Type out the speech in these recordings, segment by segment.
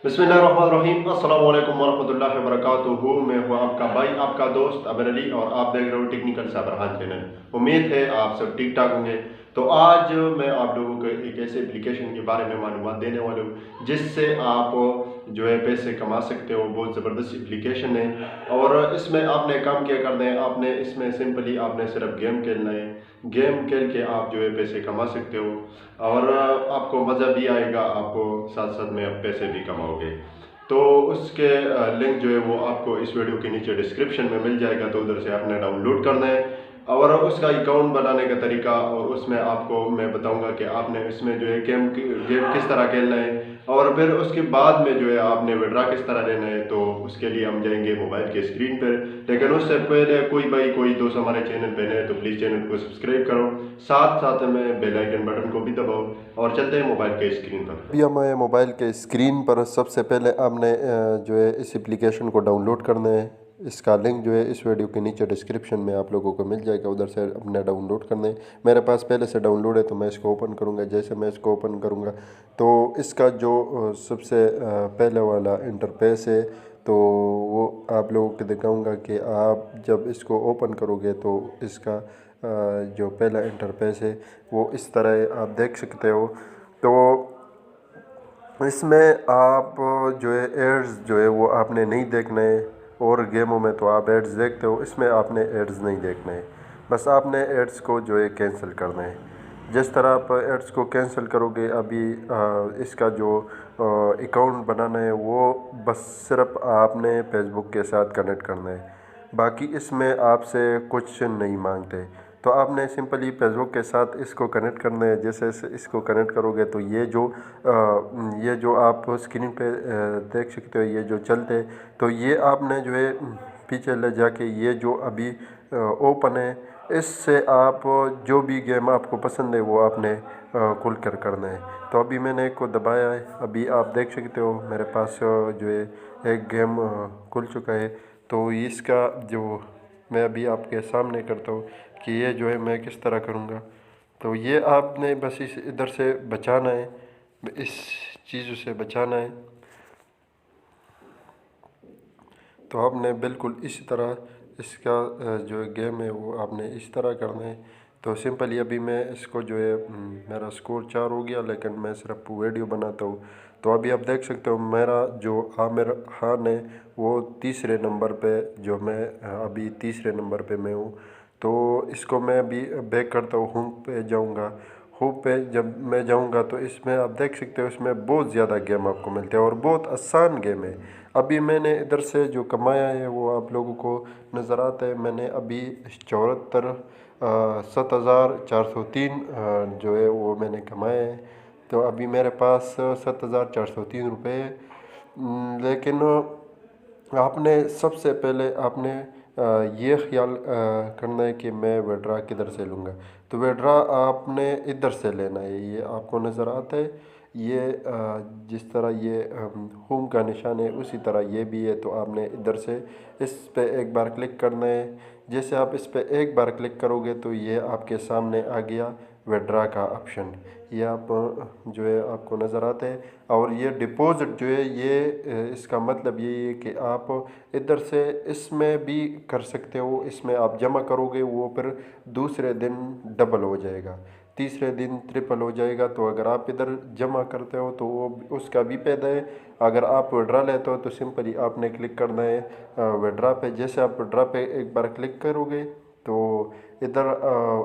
बिस्मिल्लाहिर्रहमानिर्रहीम अस्सलाम वालेकुम वरहमतुल्लाहि वबरकातुहू। मैं हूँ आपका भाई, आपका दोस्त अबर अली, और आप देख रहे हो टेक्निकल साबरहान चैनल। उम्मीद है आप सब ठीक ठाक होंगे। तो आज मैं आप लोगों को एक ऐसे एप्लीकेशन के बारे में मालूमात देने वाला हूँ जिससे आप जो है पैसे कमा सकते हो। बहुत ज़बरदस्त एप्लीकेशन है और इसमें आपने काम क्या करना है, आपने इसमें सिंपली आपने सिर्फ गेम खेलना है। गेम खेल के आप जो है पैसे कमा सकते हो और आपको मज़ा भी आएगा, आप साथ साथ में आप पैसे भी कमाओगे। तो उसके लिंक जो है वो आपको इस वीडियो के नीचे डिस्क्रिप्शन में मिल जाएगा, तो उधर से आपने डाउनलोड करना है और उसका अकाउंट बनाने का तरीका, और उसमें आपको मैं बताऊंगा कि आपने इसमें जो है गेम किस तरह खेलना है और फिर उसके बाद में जो है आपने विड्रा किस तरह लेना है। तो उसके लिए हम जाएंगे मोबाइल के स्क्रीन पर, लेकिन उससे पहले कोई दोस्त हमारे चैनल पे नए तो प्लीज़ चैनल को सब्सक्राइब करो, साथ साथ में बेल आइकन बटन को भी दबाओ और चलते हैं मोबाइल के स्क्रीन पर। अभी हमें मोबाइल के स्क्रीन पर सबसे पहले आपने जो है इस एप्लीकेशन को डाउनलोड करना है। इसका लिंक जो है इस वीडियो के नीचे डिस्क्रिप्शन में आप लोगों को मिल जाएगा, उधर से अपने डाउनलोड करना है। मेरे पास पहले से डाउनलोड है तो मैं इसको ओपन करूँगा। जैसे मैं इसको ओपन करूँगा तो इसका जो सबसे पहले वाला इंटरफेस है तो वो आप लोगों को दिखाऊंगा कि आप जब इसको ओपन करोगे तो इसका जो पहला इंटरफेस है वो इस तरह आप देख सकते हो। तो इसमें आप जो है एड्स जो है वो आपने नहीं देखना है, और गेमों में तो आप एड्स देखते हो, इसमें आपने एड्स नहीं देखना है। बस आपने एड्स को जो है कैंसिल करना है। जिस तरह आप एड्स को कैंसिल करोगे, अभी इसका जो अकाउंट बनाना है वो बस सिर्फ आपने फेसबुक के साथ कनेक्ट करना है, बाकी इसमें आपसे कुछ नहीं मांगते। तो आपने सिंपली फेसबुक के साथ इसको कनेक्ट करना है। जैसे इसको कनेक्ट करोगे तो ये जो आप स्क्रीन पे देख सकते हो, ये जो चलते, तो ये आपने जो है पीछे ले जाके ये जो अभी ओपन है, इससे आप जो भी गेम आपको पसंद है वो आपने खुल कर करना है। तो अभी मैंने एक को दबाया है, अभी आप देख सकते हो मेरे पास जो है एक गेम खुल चुका है। तो इसका जो मैं अभी आपके सामने करता हूँ कि ये जो है मैं किस तरह करूँगा। तो ये आपने बस इस इधर से बचाना है, इस चीज़ों से बचाना है। तो आपने बिल्कुल इसी तरह इसका जो गेम है वो आपने इस तरह करना है। तो सिंपली अभी मैं इसको जो है मेरा स्कोर 4 हो गया, लेकिन मैं सिर्फ वीडियो बनाता हूँ। तो अभी आप देख सकते हो मेरा जो आमिर खान है वो तीसरे नंबर पे, जो मैं अभी तीसरे नंबर पे मैं हूँ। तो इसको मैं अभी बैक करता हूँ, होम पे जाऊँगा। होम पे जब मैं जाऊँगा तो इसमें आप देख सकते हो इसमें बहुत ज़्यादा गेम आपको मिलते हैं और बहुत आसान गेम है। अभी मैंने इधर से जो कमाया है वो आप लोगों को नज़र आता है। मैंने अभी 7,403 जो है वो मैंने कमाया है। तो अभी मेरे पास 7,403 रुपये है। लेकिन आपने सबसे पहले आपने ये ख्याल करना है कि मैं विड्रा किधर से लूँगा। तो विड्रा आपने इधर से लेना है, ये आपको नज़र आता है। ये जिस तरह ये होम का निशान है उसी तरह ये भी है। तो आपने इधर से इस पे एक बार क्लिक करना है। जैसे आप इस पे एक बार क्लिक करोगे तो ये आपके सामने आ गया विड्रा का ऑप्शन। ये आप जो है आपको नज़र आता है। और ये डिपॉज़िट जो है ये इसका मतलब ये है कि आप इधर से इसमें भी कर सकते हो। इसमें आप जमा करोगे वो फिर दूसरे दिन डबल हो जाएगा, तीसरे दिन ट्रिपल हो जाएगा। तो अगर आप इधर जमा करते हो तो वो उसका भी फायदा है। अगर आप विड्रा लेते हो तो सिंपली आपने क्लिक करना है विड्रा पे। जैसे आप विड्रा पे एक बार क्लिक करोगे तो इधर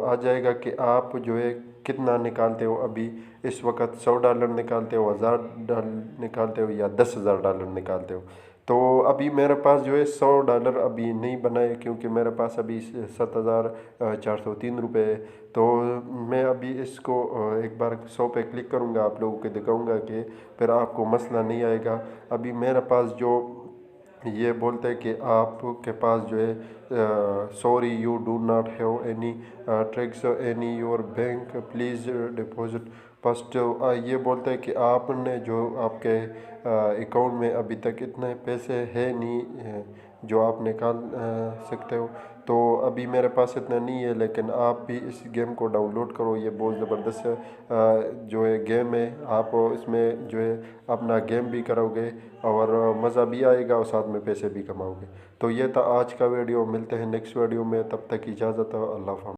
आ जाएगा कि आप जो है कितना निकालते हो। अभी इस वक्त $100 निकालते हो, $1000 निकालते हो, या $10,000 निकालते हो। तो अभी मेरे पास जो है $100 अभी नहीं बना है, क्योंकि मेरे पास अभी 7,403 रुपये है। तो मैं अभी इसको एक बार 100 पे क्लिक करूँगा, आप लोगों को दिखाऊंगा कि फिर आपको मसला नहीं आएगा। अभी मेरे पास जो ये बोलते हैं कि आपके पास जो है sorry you do not have any tricks any your bank please deposit first. ये बोलते हैं कि आपने जो आपके अकाउंट में अभी तक इतने पैसे है नहीं जो आप निकाल सकते हो। तो अभी मेरे पास इतना नहीं है, लेकिन आप भी इस गेम को डाउनलोड करो, ये बहुत ज़बरदस्त जो है गेम है। आप इसमें जो है अपना गेम भी करोगे और मज़ा भी आएगा और साथ में पैसे भी कमाओगे। तो ये था आज का वीडियो, मिलते हैं नेक्स्ट वीडियो में, तब तक इजाज़त है, अल्लाह हाफ़िज़।